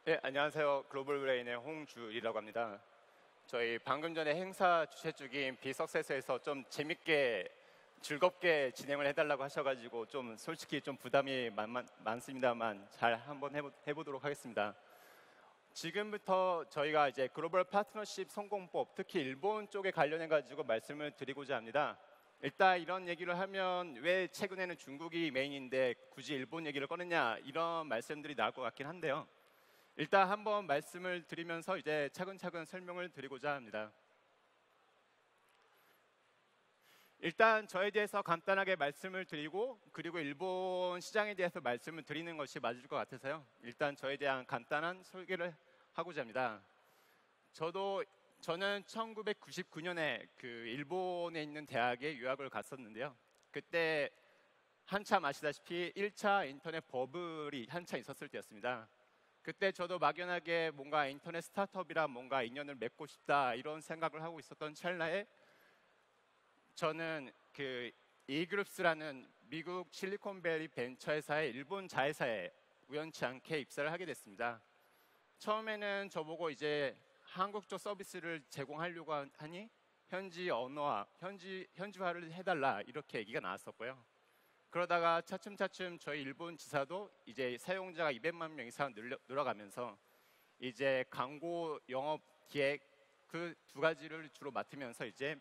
네, 안녕하세요. 글로벌 브레인의 홍주일이라고 합니다. 저희 방금 전에 행사 주최 쪽인 비석세스에서 좀 재밌게 즐겁게 진행을 해달라고 하셔가지고 좀 솔직히 좀 부담이 많습니다만 잘 한번 해보도록 하겠습니다. 지금부터 저희가 이제 글로벌 파트너십 성공법, 특히 일본 쪽에 관련해가지고 말씀을 드리고자 합니다. 일단 이런 얘기를 하면 왜 최근에는 중국이 메인인데 굳이 일본 얘기를 꺼내냐 이런 말씀들이 나올 것 같긴 한데요. 일단 한번 말씀을 드리면서 이제 차근차근 설명을 드리고자 합니다. 일단 저에 대해서 간단하게 말씀을 드리고 그리고 일본 시장에 대해서 말씀을 드리는 것이 맞을 것 같아서요. 일단 저에 대한 간단한 소개를 하고자 합니다. 저는 1999년에 그 일본에 있는 대학에 유학을 갔었는데요. 그때 한참 아시다시피 1차 인터넷 버블이 한참 있었을 때였습니다. 그때 저도 막연하게 뭔가 인터넷 스타트업이랑 뭔가 인연을 맺고 싶다 이런 생각을 하고 있었던 찰나에 저는 그 E그룹스라는 미국 실리콘밸리 벤처회사의 일본 자회사에 우연치 않게 입사를 하게 됐습니다. 처음에는 저보고 이제 한국 쪽 서비스를 제공하려고 하니 현지 언어화, 현지화를 해달라 이렇게 얘기가 나왔었고요. 그러다가 차츰차츰 저희 일본 지사도 이제 사용자가 200만 명 이상 늘어가면서 이제 광고 영업 기획 그 두 가지를 주로 맡으면서 이제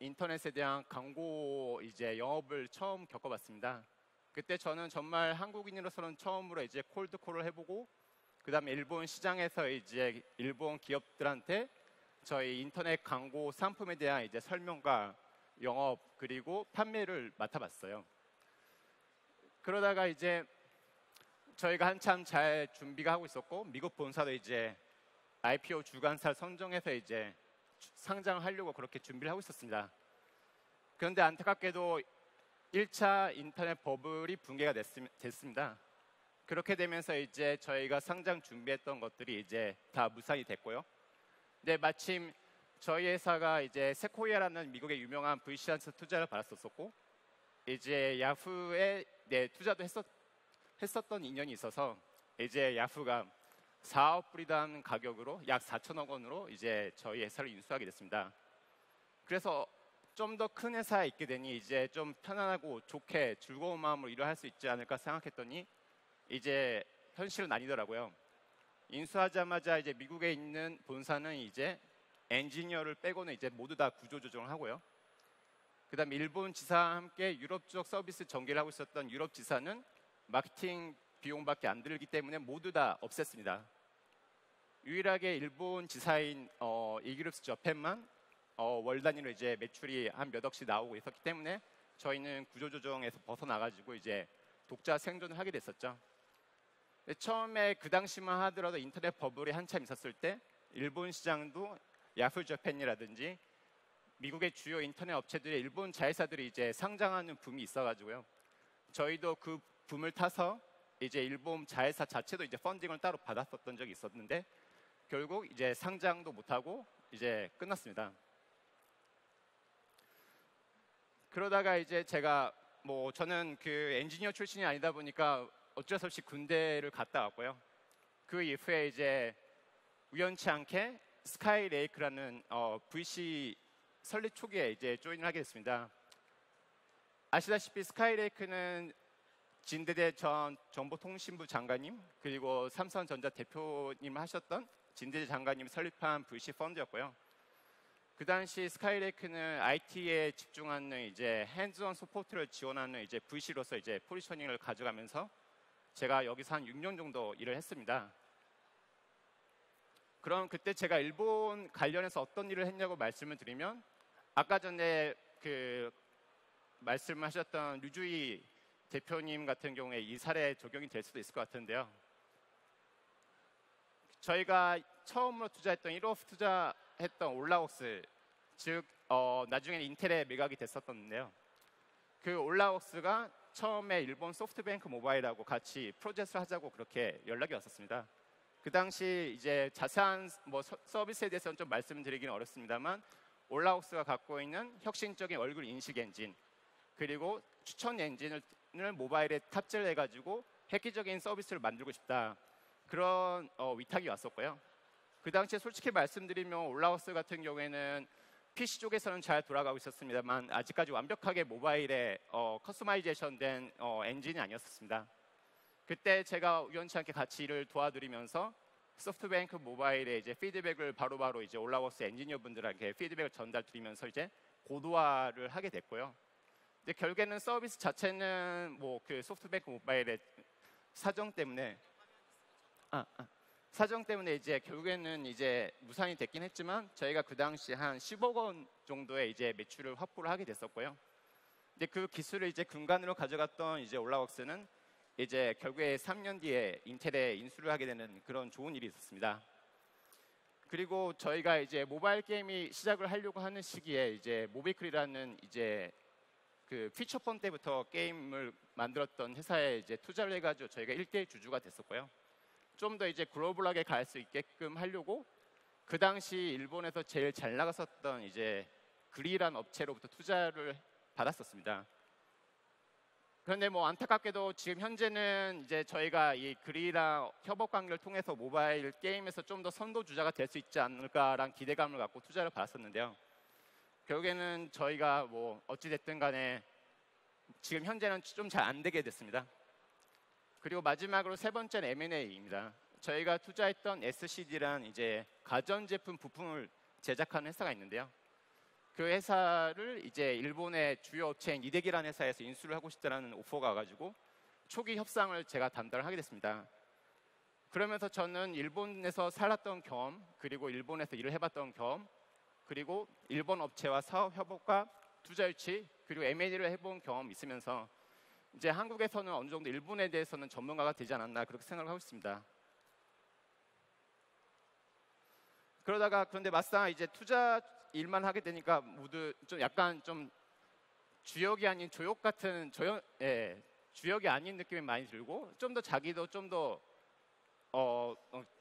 인터넷에 대한 광고 이제 영업을 처음 겪어봤습니다. 그때 저는 정말 한국인으로서는 처음으로 이제 콜드콜을 해보고 그다음에 일본 시장에서 이제 일본 기업들한테 저희 인터넷 광고 상품에 대한 이제 설명과 영업 그리고 판매를 맡아봤어요. 그러다가 이제 저희가 한참 잘 준비가 하고 있었고 미국 본사도 이제 IPO 주관사를 선정해서 이제 상장하려고 그렇게 준비를 하고 있었습니다. 그런데 안타깝게도 1차 인터넷 버블이 붕괴가 됐습니다. 그렇게 되면서 이제 저희가 상장 준비했던 것들이 이제 다 무산이 됐고요. 근데 마침 저희 회사가 이제 세코이아라는 미국의 유명한 VC한테 투자를 받았었고 이제 야후에 투자도 했었던 인연이 있어서 이제 야후가 4억 불이라는 가격으로 약 4천억 원으로 이제 저희 회사를 인수하게 됐습니다. 그래서 좀 더 큰 회사에 있게 되니 이제 좀 편안하고 좋게 즐거운 마음으로 일을 할 수 있지 않을까 생각했더니 이제 현실은 아니더라고요. 인수하자마자 이제 미국에 있는 본사는 이제 엔지니어를 빼고는 이제 모두 다 구조조정을 하고요. 그다음에 일본 지사와 함께 유럽 쪽 서비스 전개를 하고 있었던 유럽 지사는 마케팅 비용밖에 안 들기 때문에 모두 다 없앴습니다. 유일하게 일본 지사인 이그룹스 저펜만 월 단위로 이제 매출이 한 몇 억씩 나오고 있었기 때문에 저희는 구조조정에서 벗어나가지고 이제 독자 생존을 하게 됐었죠. 처음에 그 당시만 하더라도 인터넷 버블이 한참 있었을 때 일본 시장도 야후 저펜이라든지 미국의 주요 인터넷 업체들의 일본 자회사들이 이제 상장하는 붐이 있어가지고요. 저희도 그 붐을 타서 이제 일본 자회사 자체도 이제 펀딩을 따로 받았었던 적이 있었는데 결국 이제 상장도 못하고 이제 끝났습니다. 그러다가 이제 제가 저는 그 엔지니어 출신이 아니다 보니까 어쩔 수 없이 군대를 갔다 왔고요. 그 이후에 이제 우연치 않게 스카이레이크라는 VC 설립 초기에 이제 조인을 하게 됐습니다. 아시다시피 스카이레이크는 진대대 전 정보통신부 장관님 그리고 삼성전자 대표님 하셨던 진대대 장관님이 설립한 VC 펀드였고요. 그 당시 스카이레이크는 IT에 집중하는 이제 핸즈온 서포트를 지원하는 이제 VC로서 이제 포지셔닝을 가져가면서 제가 여기서 한 6년 정도 일을 했습니다. 그럼 그때 제가 일본 관련해서 어떤 일을 했냐고 말씀을 드리면 아까 전에 그 말씀하셨던 류주희 대표님 같은 경우에 이 사례 적용이 될 수도 있을 것 같은데요. 저희가 처음으로 투자했던 1호 투자했던 올라웍스 즉 나중에는 인텔에 매각이 됐었는데요. 그 올라웍스가 처음에 일본 소프트뱅크 모바일하고 같이 프로젝트를 하자고 그렇게 연락이 왔었습니다. 그 당시 이제 자세한 서비스에 대해서는 좀 말씀드리기는 어렵습니다만 올라웍스가 갖고 있는 혁신적인 얼굴 인식 엔진 그리고 추천 엔진을 모바일에 탑재를 해가지고 획기적인 서비스를 만들고 싶다. 그런 위탁이 왔었고요. 그 당시에 솔직히 말씀드리면 올라워스 같은 경우에는 PC 쪽에서는 잘 돌아가고 있었습니다만 아직까지 완벽하게 모바일에 커스터마이제이션된 엔진이 아니었습니다. 그때 제가 우연치 않게 같이 일을 도와드리면서 소프트뱅크 모바일에 이제 피드백을 바로바로 이제 올라워스 엔지니어분들에게 피드백을 전달드리면서 이제 고도화를 하게 됐고요. 근데 결국에는 서비스 자체는 뭐 그 소프트뱅크 모바일의 사정 때문에 이제 결국에는 이제 무산이 됐긴 했지만 저희가 그 당시 한 10억 원 정도의 이제 매출을 확보를 하게 됐었고요. 근데 그 기술을 이제 근간으로 가져갔던 이제 올라웍스는 이제 결국에 3년 뒤에 인텔에 인수를 하게 되는 그런 좋은 일이 있었습니다. 그리고 저희가 이제 모바일 게임이 시작을 하려고 하는 시기에 이제 모비클이라는 이제 그 피처폰 때부터 게임을 만들었던 회사에 이제 투자를 해가지고 저희가 1대1 주주가 됐었고요. 좀 더 이제 글로벌하게 갈 수 있게끔 하려고 그 당시 일본에서 제일 잘 나갔었던 이제 그리란 업체로부터 투자를 받았었습니다. 그런데 뭐 안타깝게도 지금 현재는 이제 저희가 이 그리랑 협업 관계를 통해서 모바일 게임에서 좀 더 선도주자가 될 수 있지 않을까라는 기대감을 갖고 투자를 받았었는데요. 결국에는 저희가 뭐 어찌됐든 간에 지금 현재는 좀 잘 안 되게 됐습니다. 그리고 마지막으로 세 번째는 M&A입니다. 저희가 투자했던 SCD란 이제 가전제품 부품을 제작하는 회사가 있는데요. 그 회사를 이제 일본의 주요 업체인 이데기라는 회사에서 인수를 하고 싶다는 오퍼가 와가지고 초기 협상을 제가 담당을 하게 됐습니다. 그러면서 저는 일본에서 살았던 경험, 그리고 일본에서 일을 해봤던 경험, 그리고 일본 업체와 사업 협업과 투자 유치, 그리고 M&A를 해본 경험이 있으면서 이제 한국에서는 어느 정도 일본에 대해서는 전문가가 되지 않았나 그렇게 생각을 하고 있습니다. 그런데 막상 이제 투자 일만 하게 되니까 모두 좀 약간 좀 주역이 아닌 조역 같은 주역이 아닌 느낌이 많이 들고 좀 더 자기도 좀 더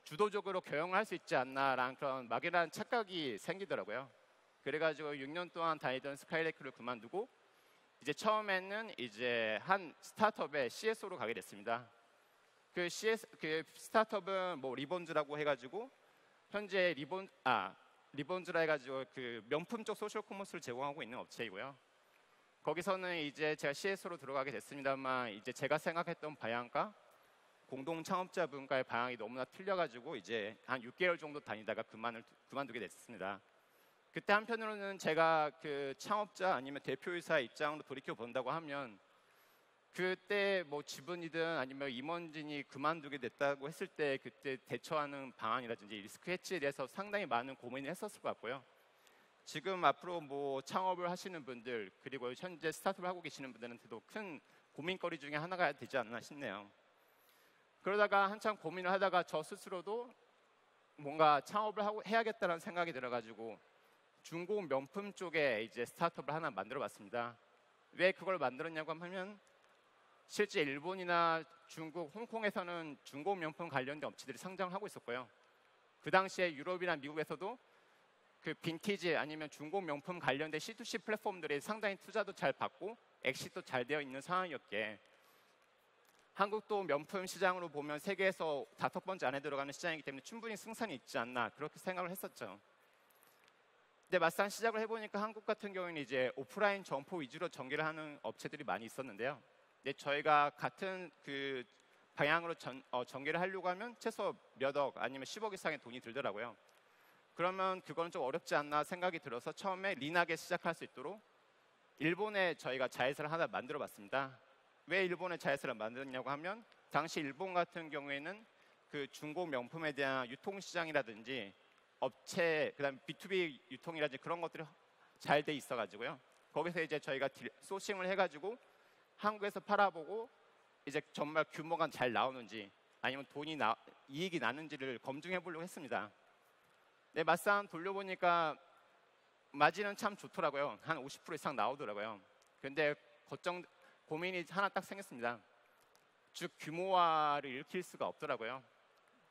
주도적으로 경영을 할 수 있지 않나라는 그런 막연한 착각이 생기더라고요. 그래가지고 6년 동안 다니던 스카이레크를 그만두고 이제 처음에는 이제 한 스타트업의 CSO로 가게 됐습니다. 그 스타트업은 뭐 리본즈라고 해가지고 현재 리본즈라 해가지고 그 명품 쪽 소셜 커머스를 제공하고 있는 업체이고요. 거기서는 이제 제가 CSO로 들어가게 됐습니다만 이제 제가 생각했던 방향과 공동 창업자분과의 방향이 너무나 틀려가지고 이제 한 6개월 정도 다니다가 그만두게 됐습니다. 그때 한편으로는 제가 그 창업자 아니면 대표이사 입장으로 돌이켜 본다고 하면 그때 뭐 지분이든 아니면 임원진이 그만두게 됐다고 했을 때 그때 대처하는 방안이라든지 리스크 해치에 대해서 상당히 많은 고민을 했었을 것 같고요. 지금 앞으로 뭐 창업을 하시는 분들 그리고 현재 스타트업을 하고 계시는 분들한테도 큰 고민거리 중에 하나가 되지 않나 싶네요. 그러다가 한참 고민을 하다가 저 스스로도 뭔가 창업을 해야겠다는 생각이 들어가지고 중고 명품 쪽에 이제 스타트업을 하나 만들어봤습니다. 왜 그걸 만들었냐고 하면 실제 일본이나 중국, 홍콩에서는 중고 명품 관련된 업체들이 상장을 하고 있었고요. 그 당시에 유럽이나 미국에서도 그 빈티지 아니면 중고 명품 관련된 C2C 플랫폼들이 상당히 투자도 잘 받고 엑시트도 잘 되어 있는 상황이었기에 한국도 명품 시장으로 보면 세계에서 5번째 안에 들어가는 시장이기 때문에 충분히 승산이 있지 않나 그렇게 생각을 했었죠. 근데 막상 시작을 해보니까 한국 같은 경우에는 이제 오프라인 점포 위주로 전개를 하는 업체들이 많이 있었는데요. 근데 저희가 같은 그 방향으로 전개를 하려고 하면 최소 몇 억 아니면 10억 이상의 돈이 들더라고요. 그러면 그건 좀 어렵지 않나 생각이 들어서 처음에 린하게 시작할 수 있도록 일본에 저희가 자회사를 하나 만들어 봤습니다. 왜 일본에 자회사를 만들었냐고 하면 당시 일본 같은 경우에는 그 중고 명품에 대한 유통시장이라든지 업체, 그다음 B2B 유통이라든지 그런 것들이 잘 돼 있어가지고요. 거기서 이제 저희가 소싱을 해가지고 한국에서 팔아보고 이제 정말 규모가 잘 나오는지 아니면 이익이 나는지를 검증해 보려고 했습니다. 네, 막상 돌려보니까 마진은 참 좋더라고요. 한 50% 이상 나오더라고요. 근데 고민이 하나 딱 생겼습니다. 즉 규모화를 일으킬 수가 없더라고요.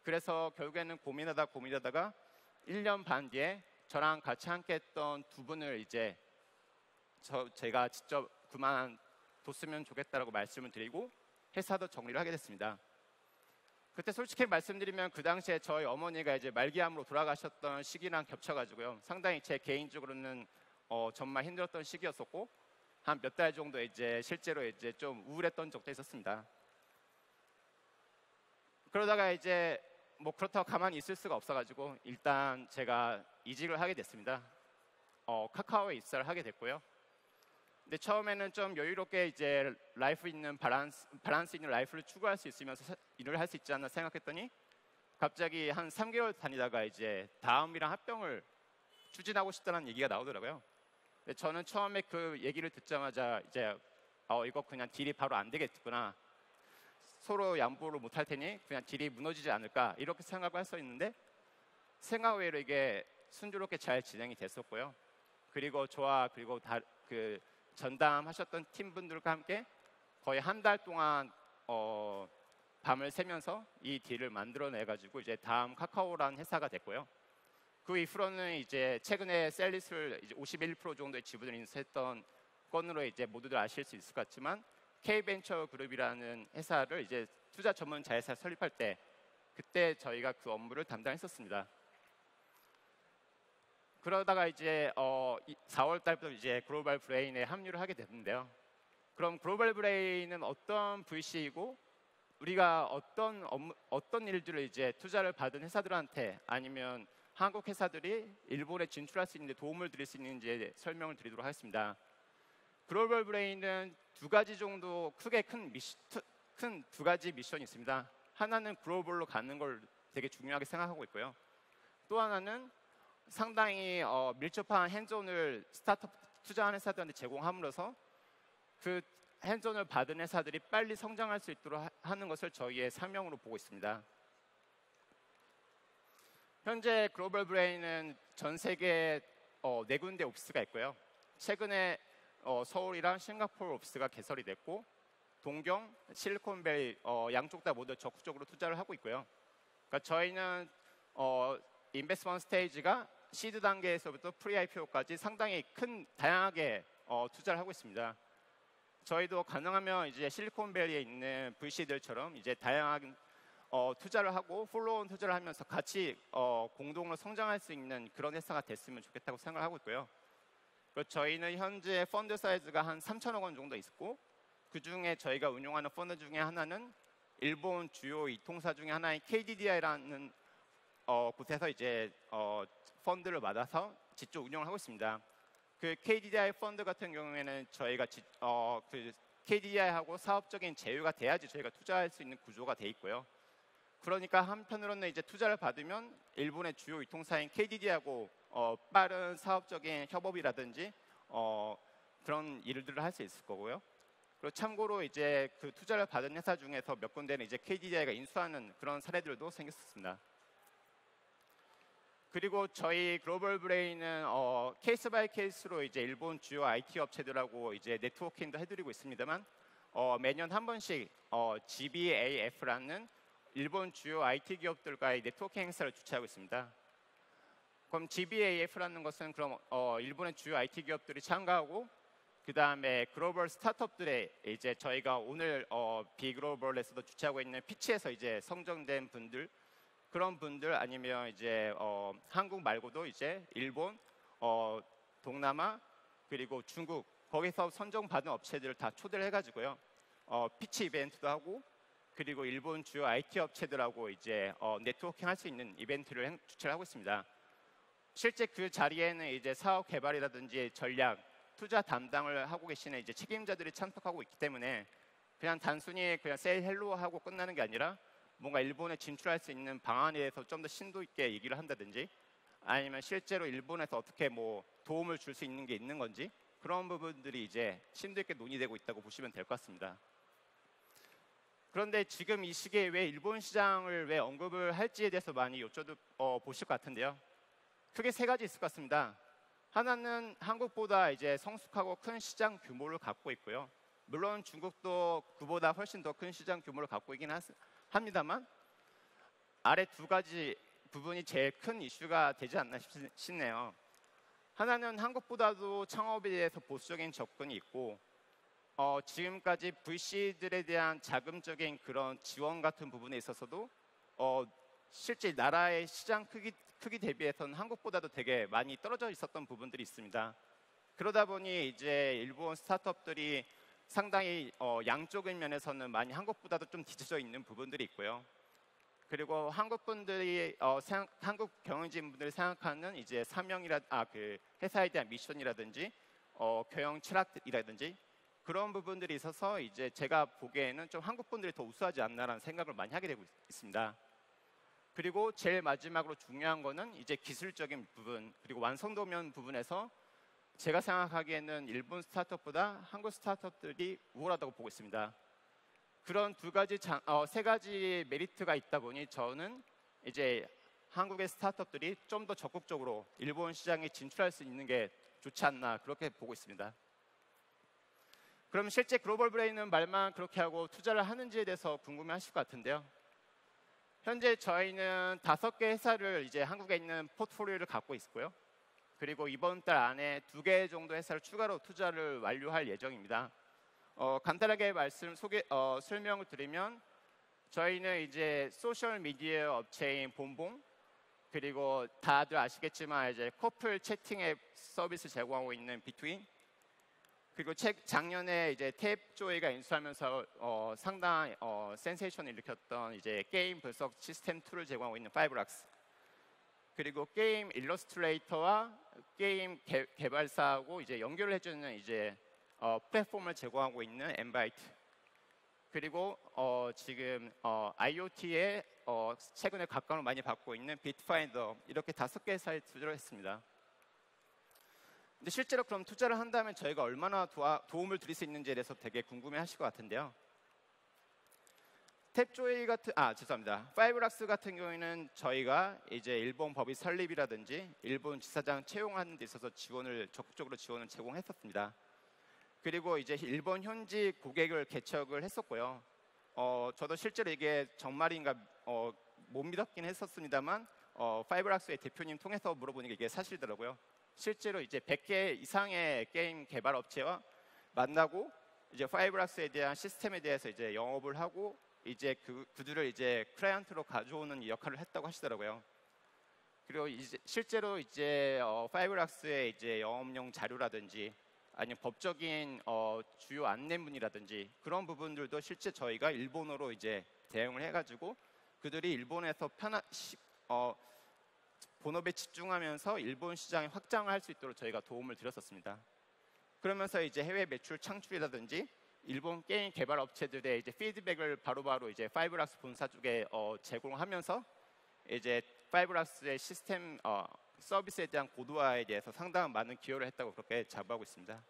그래서 결국에는 고민하다가 1년 반 뒤에 저랑 같이 함께 했던 두 분을 이제 제가 직접 그만뒀으면 좋겠다라고 말씀을 드리고 회사도 정리를 하게 됐습니다. 그때 솔직히 말씀드리면 그 당시에 저희 어머니가 이제 말기암으로 돌아가셨던 시기랑 겹쳐가지고요. 상당히 제 개인적으로는 정말 힘들었던 시기였었고 한 몇 달 정도 이제 실제로 이제 좀 우울했던 적도 있었습니다. 그러다가 이제 뭐 그렇다고 가만히 있을 수가 없어가지고 일단 제가 이직을 하게 됐습니다. 카카오에 입사를 하게 됐고요. 근데 처음에는 좀 여유롭게 이제 라이프 있는 밸런스 있는 라이프를 추구할 수 있으면서 일을 할 수 있지 않나 생각했더니 갑자기 한 3개월 다니다가 이제 다음이랑 합병을 추진하고 싶다는 얘기가 나오더라고요. 근데 저는 처음에 그 얘기를 듣자마자 이제 이거 그냥 딜이 바로 안 되겠구나. 서로 양보를 못할 테니 그냥 딜이 무너지지 않을까 이렇게 생각을 했었는데 생각 외로 이게 순조롭게 잘 진행이 됐었고요. 그리고 저와 그리고 그 전담하셨던 팀분들과 함께 거의 한 달 동안 밤을 새면서 이 딜을 만들어내가지고 이제 다음 카카오라는 회사가 됐고요. 그 이후로는 이제 최근에 셀리스를 이제 51% 정도의 지분을 인수했던 건으로 이제 모두들 아실 수 있을 것 같지만 K벤처 그룹이라는 회사를 이제 투자 전문 자회사 설립할 때 그때 저희가 그 업무를 담당했었습니다. 그러다가 이제 4월 달부터 이제 글로벌 브레인에 합류를 하게 됐는데요. 그럼 글로벌 브레인은 어떤 VC이고 우리가 어떤 일들을 이제 투자를 받은 회사들한테 아니면 한국 회사들이 일본에 진출할 수 있는데 도움을 드릴 수 있는지 설명을 드리도록 하겠습니다. 글로벌 브레인은 두 가지 정도 크게 큰 두 가지 미션이 있습니다. 하나는 글로벌로 가는 걸 되게 중요하게 생각하고 있고요. 또 하나는 상당히 밀접한 핸즈온을 스타트업 투자하는 회사들한테 제공함으로써 그 핸즈온을 받은 회사들이 빨리 성장할 수 있도록 하는 것을 저희의 사명으로 보고 있습니다. 현재 글로벌 브레인은 전 세계에 4군데 오피스가 있고요. 최근에 서울이랑 싱가포르 오피스가 개설이 됐고 동경, 실리콘밸리 양쪽 다 모두 적극적으로 투자를 하고 있고요. 그러니까 저희는 인베스트먼트 스테이지가 시드 단계에서부터 프리 IPO까지 상당히 다양하게 투자를 하고 있습니다. 저희도 가능하면 이제 실리콘밸리에 있는 VC들처럼 이제 다양한 투자를 하고 폴로원 투자를 하면서 같이 공동으로 성장할 수 있는 그런 회사가 됐으면 좋겠다고 생각을 하고 있고요. 저희는 현재 펀드 사이즈가 한 3천억 원 정도 있고 그 중에 저희가 운용하는 펀드 중에 하나는 일본 주요 이통사 중에 하나인 KDDI라는 곳에서 이제 펀드를 받아서 직접 운영을 하고 있습니다. 그 KDDI 펀드 같은 경우에는 저희가 그 KDDI하고 사업적인 제휴가 돼야지 저희가 투자할 수 있는 구조가 돼 있고요. 그러니까 한편으로는 이제 투자를 받으면 일본의 주요 이통사인 KDDI하고 빠른 사업적인 협업이라든지 그런 일들을 할 수 있을 거고요. 그리고 참고로 이제 그 투자를 받은 회사 중에서 몇 군데는 이제 KDDI가 인수하는 그런 사례들도 생겼습니다. 그리고 저희 글로벌 브레인은 케이스 바이 케이스로 이제 일본 주요 IT 업체들하고 이제 네트워킹도 해드리고 있습니다만 매년 한 번씩 GBAF라는 일본 주요 IT 기업들과의 네트워킹 행사를 주최하고 있습니다. 그럼 GBAF라는 것은 그럼 일본의 주요 IT 기업들이 참가하고 그 다음에 글로벌 스타트업들의 이제 저희가 오늘 비글로벌에서도 주최하고 있는 피치에서 이제 성정된 분들 그런 분들 아니면 이제 한국 말고도 이제 일본, 동남아 그리고 중국 거기서 선정받은 업체들을 다 초대를 해가지고요 피치 이벤트도 하고 그리고 일본 주요 IT 업체들하고 이제 네트워킹 할 수 있는 이벤트를 주최를 하고 있습니다. 실제 그 자리에는 이제 사업 개발이라든지 전략, 투자 담당을 하고 계시는 이제 책임자들이 참석하고 있기 때문에 그냥 단순히 그냥 세일 헬로 하고 끝나는 게 아니라 뭔가 일본에 진출할 수 있는 방안에 대해서 좀 더 심도 있게 얘기를 한다든지 아니면 실제로 일본에서 어떻게 뭐 도움을 줄 수 있는 게 있는 건지 그런 부분들이 이제 심도 있게 논의되고 있다고 보시면 될 것 같습니다. 그런데 지금 이 시기에 왜 일본 시장을 왜 언급을 할지에 대해서 많이 보실 것 같은데요. 크게 세 가지 있을 것 같습니다. 하나는 한국보다 이제 성숙하고 큰 시장 규모를 갖고 있고요. 물론 중국도 그보다 훨씬 더 큰 시장 규모를 갖고 있긴 합니다만 아래 두 가지 부분이 제일 큰 이슈가 되지 않나 싶네요. 하나는 한국보다도 창업에 대해서 보수적인 접근이 있고 지금까지 VC들에 대한 자금적인 그런 지원 같은 부분에 있어서도 실제 나라의 시장 크기 대비해서는 한국보다도 되게 많이 떨어져 있었던 부분들이 있습니다. 그러다 보니 이제 일본 스타트업들이 상당히 양적인 면에서는 많이 한국보다도 좀 뒤쳐져 있는 부분들이 있고요. 그리고 한국 분들이 한국 경영진 분들이 생각하는 이제 그 회사에 대한 미션이라든지 경영 철학이라든지 그런 부분들이 있어서 이제 제가 보기에는 좀 한국 분들이 더 우수하지 않나라는 생각을 많이 하게 되고 있습니다. 그리고 제일 마지막으로 중요한 거는 이제 기술적인 부분 그리고 완성도면 부분에서 제가 생각하기에는 일본 스타트업보다 한국 스타트업들이 우월하다고 보고 있습니다. 그런 세 가지 메리트가 있다 보니 저는 이제 한국의 스타트업들이 좀 더 적극적으로 일본 시장에 진출할 수 있는 게 좋지 않나 그렇게 보고 있습니다. 그럼 실제 글로벌 브레인은 말만 그렇게 하고 투자를 하는지에 대해서 궁금해하실 것 같은데요. 현재 저희는 5개 회사를 이제 한국에 있는 포트폴리오를 갖고 있고요. 그리고 이번 달 안에 2개 정도 회사를 추가로 투자를 완료할 예정입니다. 간단하게 설명을 드리면 저희는 이제 소셜 미디어 업체인 본봉 그리고 다들 아시겠지만 이제 커플 채팅 앱 서비스 제공하고 있는 비트윈 그리고 작년에 이제 탭조이가 인수하면서 상당한 센세이션을 일으켰던 이제 게임 분석 시스템 툴을 제공하고 있는 파이브락스 그리고 게임 일러스트레이터와 게임 개발사하고 이제 연결을 해주는 이제 플랫폼을 제공하고 있는 엠바이트 그리고 지금 IoT에 최근에 각광을 많이 받고 있는 비트파인더 이렇게 5개 회사에 투자를 했습니다. 근데 실제로 그럼 투자를 한다면 저희가 얼마나 도움을 드릴 수 있는지에 대해서 되게 궁금해하실 것 같은데요. 파이브락스 같은 경우에는 저희가 이제 일본 법인 설립이라든지 일본 지사장 채용하는 데 있어서 적극적으로 지원을 제공했었습니다. 그리고 이제 일본 현지 고객을 개척을 했었고요. 저도 실제로 이게 정말인가 못 믿었긴 했었습니다만 파이브락스의 대표님 통해서 물어보니까 이게 사실이더라고요. 실제로 이제 100개 이상의 게임 개발 업체와 만나고 이제 파이브락스에 대한 시스템에 대해서 이제 영업을 하고 이제 그들을 이제 클라이언트로 가져오는 역할을 했다고 하시더라고요. 그리고 이제 실제로 이제 파이브락스의 이제 영업용 자료라든지 아니면 법적인 주요 안내문이라든지 그런 부분들도 실제 저희가 일본어로 이제 대응을 해가지고 그들이 일본에서 본업에 집중하면서 일본 시장에 확장을 할 수 있도록 저희가 도움을 드렸었습니다. 그러면서 이제 해외 매출 창출이라든지 일본 게임 개발 업체들의 이제 피드백을 바로바로 이제 파이브락스 본사 쪽에 제공하면서 이제 파이브락스의 시스템 서비스에 대한 고도화에 대해서 상당한 많은 기여를 했다고 그렇게 자부하고 있습니다.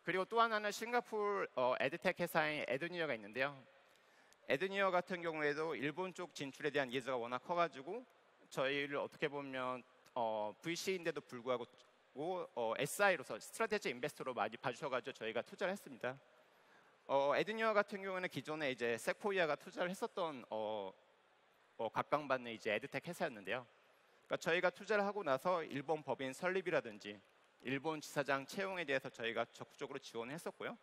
그리고 또 하나는 싱가포르 에드텍 회사인 에드니어가 있는데요. 에드니어 같은 경우에도 일본 쪽 진출에 대한 니즈가 워낙 커가지고 저희를 어떻게 보면 VC인데도 불구하고 SI로서 스트래테지 인베스터로 많이 봐주셔가지고 저희가 투자를 했습니다. 에드니어 같은 경우는 기존에 이제 세코이아가 투자를 했었던 각광받는 이제 에드텍 회사였는데요. 그러니까 저희가 투자를 하고 나서 일본 법인 설립이라든지 일본 지사장 채용에 대해서 저희가 적극적으로 지원했었고요.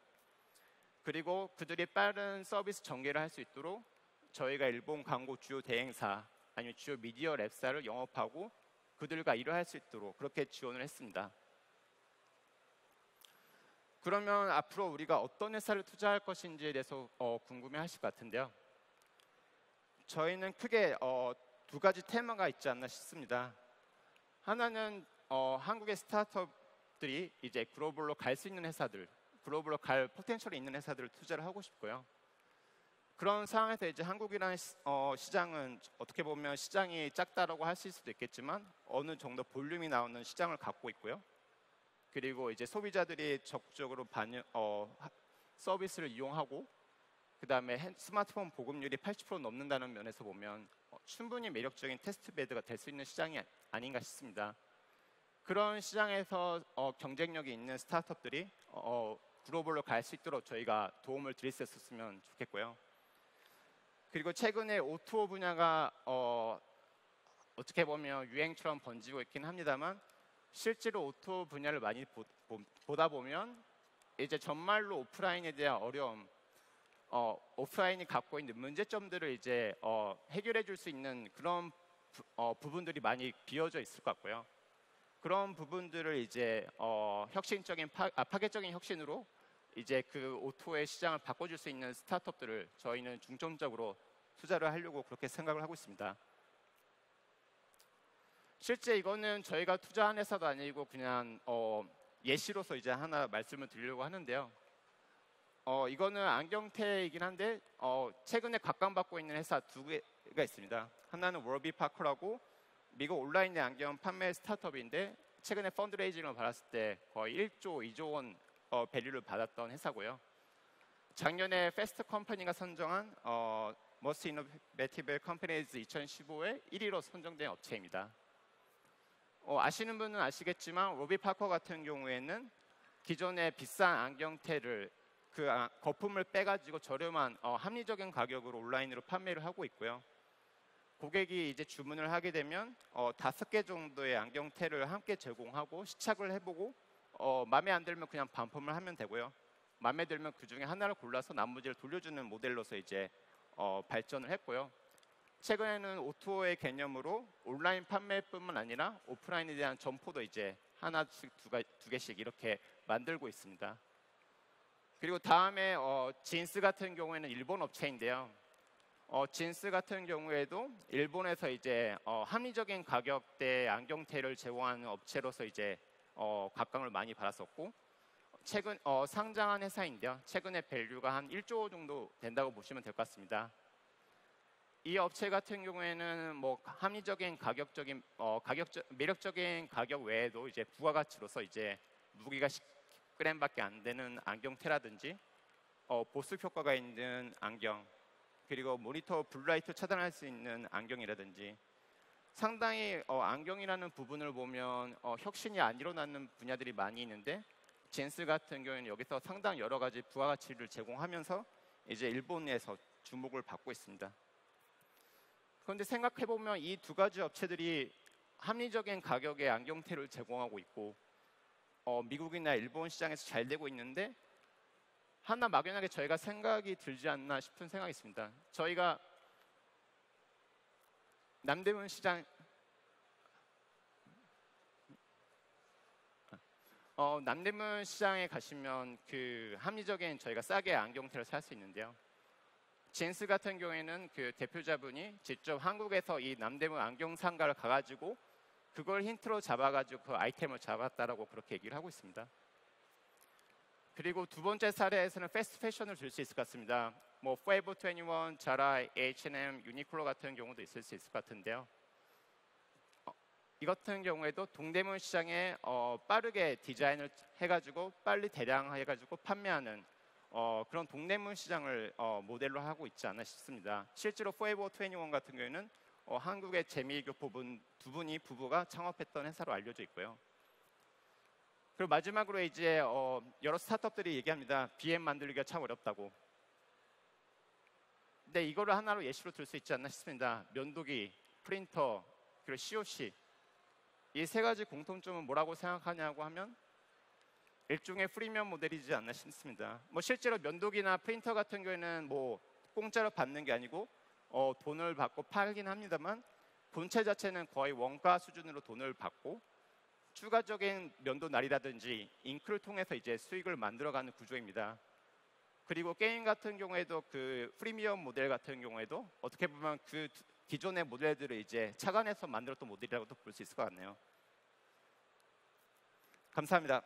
그리고 그들이 빠른 서비스 전개를 할 수 있도록 저희가 일본 광고 주요 대행사 아니면 주요 미디어 랩사를 영업하고 그들과 일을 수 있도록 그렇게 지원을 했습니다. 그러면 앞으로 우리가 어떤 회사를 투자할 것인지에 대해서 궁금해하실 것 같은데요. 저희는 크게 2가지 테마가 있지 않나 싶습니다. 하나는 한국의 스타트업들이 이제 글로벌로 갈 수 있는 회사들, 글로벌로 갈 포텐셜이 있는 회사들을 투자를 하고 싶고요. 그런 상황에서 이제 한국이라는 시장은 어떻게 보면 시장이 작다라고 하실 수도 있겠지만 어느 정도 볼륨이 나오는 시장을 갖고 있고요. 그리고 이제 소비자들이 적극적으로 서비스를 이용하고 그 다음에 스마트폰 보급률이 80% 넘는다는 면에서 보면 충분히 매력적인 테스트 베드가 될 수 있는 시장이 아닌가 싶습니다. 그런 시장에서 경쟁력이 있는 스타트업들이 글로벌로 갈 수 있도록 저희가 도움을 드릴 수 있었으면 좋겠고요. 그리고 최근에 오토 분야가 어떻게 보면 유행처럼 번지고 있긴 합니다만 실제로 오토 분야를 많이 보다 보면 이제 정말로 오프라인에 대한 어려움 오프라인이 갖고 있는 문제점들을 이제 해결해 줄 수 있는 그런 부분들이 많이 비어져 있을 것 같고요. 그런 부분들을 이제 파괴적인 혁신으로 이제 그 오토의 시장을 바꿔줄 수 있는 스타트업들을 저희는 중점적으로 투자를 하려고 그렇게 생각을 하고 있습니다. 실제 이거는 저희가 투자한 회사도 아니고 그냥 예시로서 이제 하나 말씀을 드리려고 하는데요. 이거는 안경테이긴 한데 최근에 각광받고 있는 회사 두 개가 있습니다. 하나는 워비파커라고 미국 온라인 안경 판매 스타트업인데 최근에 펀드레이징을 받았을 때 거의 1조, 2조 원 밸류를 받았던 회사고요. 작년에 패스트 컴퍼니가 선정한 Most Innovative Companies 2015에 1위로 선정된 업체입니다. 아시는 분은 아시겠지만 워비파커 같은 경우에는 기존의 비싼 안경테를 그 거품을 빼가지고 저렴한 합리적인 가격으로 온라인으로 판매를 하고 있고요. 고객이 이제 주문을 하게 되면 5개 정도의 안경테를 함께 제공하고 시착을 해보고 마음에 안 들면 그냥 반품을 하면 되고요. 마음에 들면 그 중에 하나를 골라서 나머지를 돌려주는 모델로서 이제 발전을 했고요. 최근에는 오토의 개념으로 온라인 판매뿐만 아니라 오프라인에 대한 점포도 이제 하나씩 두 개씩 이렇게 만들고 있습니다. 그리고 다음에 진스 같은 경우에는 일본 업체인데요. 진스 같은 경우에도 일본에서 이제 합리적인 가격대 안경테를 제공하는 업체로서 이제 각광을 많이 받았었고 최근 상장한 회사인데요. 최근에 밸류가 한 1조 정도 된다고 보시면 될 것 같습니다. 이 업체 같은 경우에는 뭐 합리적인 매력적인 가격 외에도 이제 부가가치로서 이제 무게가 10g밖에 안 되는 안경테라든지 보습 효과가 있는 안경, 그리고 모니터 블루라이트 차단할 수 있는 안경이라든지 상당히 안경이라는 부분을 보면 혁신이 안 일어나는 분야들이 많이 있는데 진스 같은 경우에는 여기서 상당히 여러 가지 부가가치를 제공하면서 이제 일본에서 주목을 받고 있습니다. 그런데 생각해보면 이 두 가지 업체들이 합리적인 가격의 안경테를 제공하고 있고 미국이나 일본 시장에서 잘 되고 있는데 하나 막연하게 저희가 생각이 들지 않나 싶은 생각이 있습니다. 저희가 남대문 시장에 가시면 그 합리적인 저희가 싸게 안경테를 살 수 있는데요. 진스 같은 경우에는 그 대표자분이 직접 한국에서 이 남대문 안경 상가를 가가지고 그걸 힌트로 잡아가지고 그 아이템을 잡았다라고 그렇게 얘기를 하고 있습니다. 그리고 두 번째 사례에서는 패스트 패션을 들 수 있을 것 같습니다. 뭐 포에버 21, 자라, H&M, 유니클로 같은 경우도 있을 수 있을 것 같은데요. 이 같은 경우에도 동대문 시장에 빠르게 디자인을 해가지고 빨리 대량해가지고 판매하는 그런 동대문 시장을 모델로 하고 있지 않나 싶습니다. 실제로 포에버 21 같은 경우에는 한국의 재미교 두 분이 부부가 창업했던 회사로 알려져 있고요. 그리고 마지막으로 이제 여러 스타트업들이 얘기합니다. BM 만들기가 참 어렵다고. 근데 이거를 하나로 예시로 들 수 있지 않나 싶습니다. 면도기, 프린터, 그리고 COC 이 세 가지 공통점은 뭐라고 생각하냐고 하면 일종의 프리미엄 모델이지 않나 싶습니다. 뭐 실제로 면도기나 프린터 같은 경우에는 뭐 공짜로 받는 게 아니고 돈을 받고 팔긴 합니다만 본체 자체는 거의 원가 수준으로 돈을 받고 추가적인 면도 날이라든지 잉크를 통해서 이제 수익을 만들어가는 구조입니다. 그리고 게임 같은 경우에도 그 프리미엄 모델 같은 경우에도 어떻게 보면 그 기존의 모델들을 이제 착안해서 만들었던 모델이라고도 볼 수 있을 것 같네요. 감사합니다.